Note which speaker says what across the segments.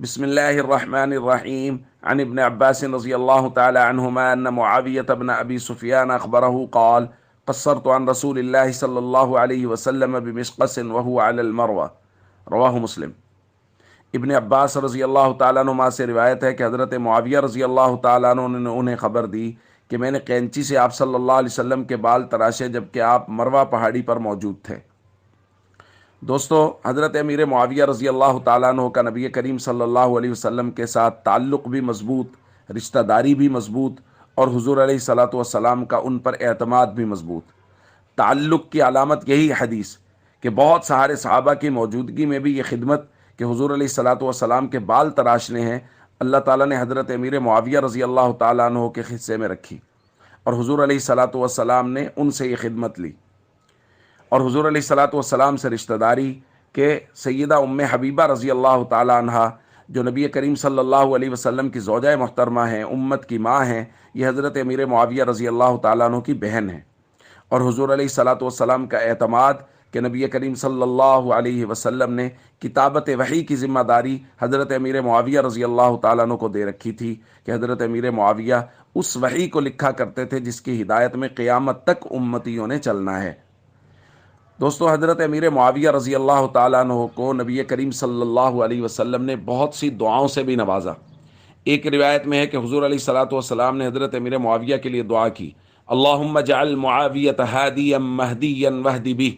Speaker 1: بسم الله الرحمن الرحيم. عن ابن عباس رضي الله تعالى عنهما أن معاوية بن أبي سفيان أخبره قال: قصرت عن رسول الله صلى الله عليه وسلم بمشقس وهو على المروة. رواہ مسلم۔ ابن عباس رضی اللہ تعالیٰ عنہ سے روایت ہے کہ حضرت معاویہ رضی اللہ تعالیٰ عنہ نے انہیں خبر دی کہ میں نے قینچی سے آپ صلی اللہ علیہ وسلم کے بال تراشے جبکہ آپ مروہ پہاڑی پر موجود تھے۔ دوستو، حضرت امیر معاویہ رضی اللہ تعالیٰ عنہ کا نبی کریم صلی اللہ علیہ وسلم کے ساتھ تعلق بھی مضبوط، رشتہ داری بھی مضبوط، اور حضور علیہ الصلوۃ والسلام کا ان پر اعتماد بھی مضبوط۔ تعلق کی علامت یہی حدیث کہ بہت سارے صحابہ کی موجودگی میں بھی یہ خدمت کہ حضور علیہ الصلوۃ والسلام کے بال تراشنے ہیں، اللہ تعالیٰ نے حضرت امیر معاویہ رضی اللہ تعالیٰ عنہ کے حصے میں رکھی، اور حضور علیہ الصلوۃ والسلام نے ان سے یہ خدمت لی، اور حضور علیہ الصلوۃ والسلام سے رشتہ داری کہ سیدہ ام حبیبہ رضی اللہ تعالی عنہا جو نبی کریم صلی اللہ علیہ وسلم کی زوجہ محترمہ ہیں، امت کی ماں ہیں، یہ حضرت امیر معاویہ رضی اللہ تعالیٰ عنہ کی بہن ہیں، اور حضور علیہ الصلوۃ والسلام کا اعتماد کہ نبی کریم صلی اللہ علیہ وسلم نے کتابت وحی کی ذمہ داری حضرت امیر معاویہ رضی اللہ تعالیٰ عنہ کو دے رکھی تھی کہ حضرت امیر معاویہ اس وحی کو لکھا کرتے تھے جس کی ہدایت میں قیامت تک امتیوں نے چلنا ہے۔ دوستو، حضرت امیر معاویہ رضی اللہ تعالیٰ عنہ کو نبی کریم صلی اللہ علیہ وسلم نے بہت سی دعاؤں سے بھی نوازا۔ ایک روایت میں ہے کہ حضور علیہ الصلوۃ والسلام نے حضرت امیر معاویہ کے لیے دعا کی: اللہم اجعل معاویۃ ہادیا مہدیا واہد بہ،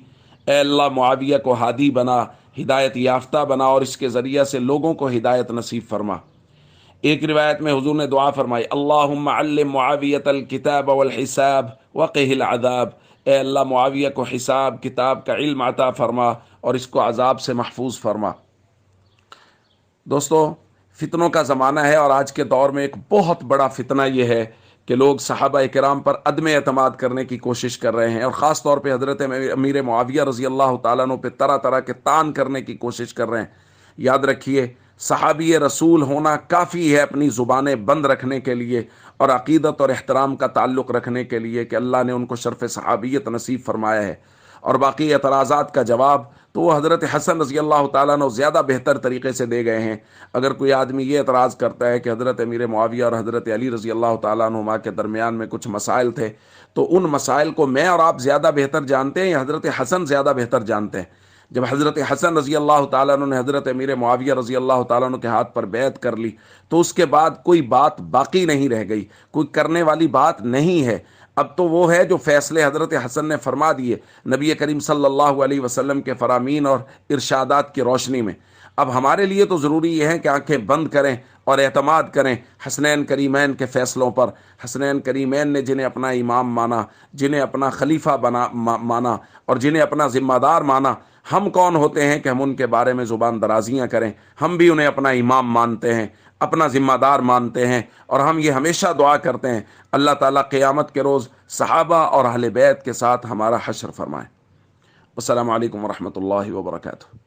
Speaker 1: اے اللہ معاویہ کو ہادی بنا، ہدایت یافتہ بنا، اور اس کے ذریعہ سے لوگوں کو ہدایت نصیب فرما۔ ایک روایت میں حضور نے دعا فرمائی: اللہم علم معاویۃ الکتاب والحساب وقہ العذاب، اے اللہ معاویہ کو حساب کتاب کا علم عطا فرما اور اس کو عذاب سے محفوظ فرما۔ دوستو، فتنوں کا زمانہ ہے، اور آج کے دور میں ایک بہت بڑا فتنہ یہ ہے کہ لوگ صحابہ کرام پر عدم اعتماد کرنے کی کوشش کر رہے ہیں، اور خاص طور پہ حضرت امیر معاویہ رضی اللہ تعالیٰ عنہ پہ طرح طرح کے تان کرنے کی کوشش کر رہے ہیں۔ یاد رکھیے، صحابی رسول ہونا کافی ہے اپنی زبانیں بند رکھنے کے لیے اور عقیدت اور احترام کا تعلق رکھنے کے لیے کہ اللہ نے ان کو شرف صحابیت نصیب فرمایا ہے، اور باقی اعتراضات کا جواب تو وہ حضرت حسن رضی اللہ تعالیٰ عنہ زیادہ بہتر طریقے سے دے گئے ہیں۔ اگر کوئی آدمی یہ اعتراض کرتا ہے کہ حضرت امیر معاویہ اور حضرت علی رضی اللہ تعالیٰ عنہما کے درمیان میں کچھ مسائل تھے، تو ان مسائل کو میں اور آپ زیادہ بہتر جانتے ہیں یا حضرت حسن زیادہ بہتر جانتے ہیں؟ جب حضرت حسن رضی اللہ تعالیٰ عنہ نے حضرت امیر معاویہ رضی اللہ تعالیٰ عنہ کے ہاتھ پر بیعت کر لی تو اس کے بعد کوئی بات باقی نہیں رہ گئی، کوئی کرنے والی بات نہیں ہے۔ اب تو وہ ہے جو فیصلے حضرت حسن نے فرما دیے نبی کریم صلی اللہ علیہ وسلم کے فرامین اور ارشادات کی روشنی میں۔ اب ہمارے لیے تو ضروری یہ ہے کہ آنکھیں بند کریں اور اعتماد کریں حسنین کریمین کے فیصلوں پر، حسنین کریمین نے جنہیں اپنا امام مانا، جنہیں اپنا خلیفہ مانا، اور جنہیں اپنا ذمہ دار مانا۔ ہم کون ہوتے ہیں کہ ہم ان کے بارے میں زبان درازیاں کریں؟ ہم بھی انہیں اپنا امام مانتے ہیں، اپنا ذمہ دار مانتے ہیں، اور ہم یہ ہمیشہ دعا کرتے ہیں اللہ تعالیٰ قیامت کے روز صحابہ اور اہل بیت کے ساتھ ہمارا حشر فرمائے۔ السلام علیکم ورحمۃ اللہ وبرکاتہ۔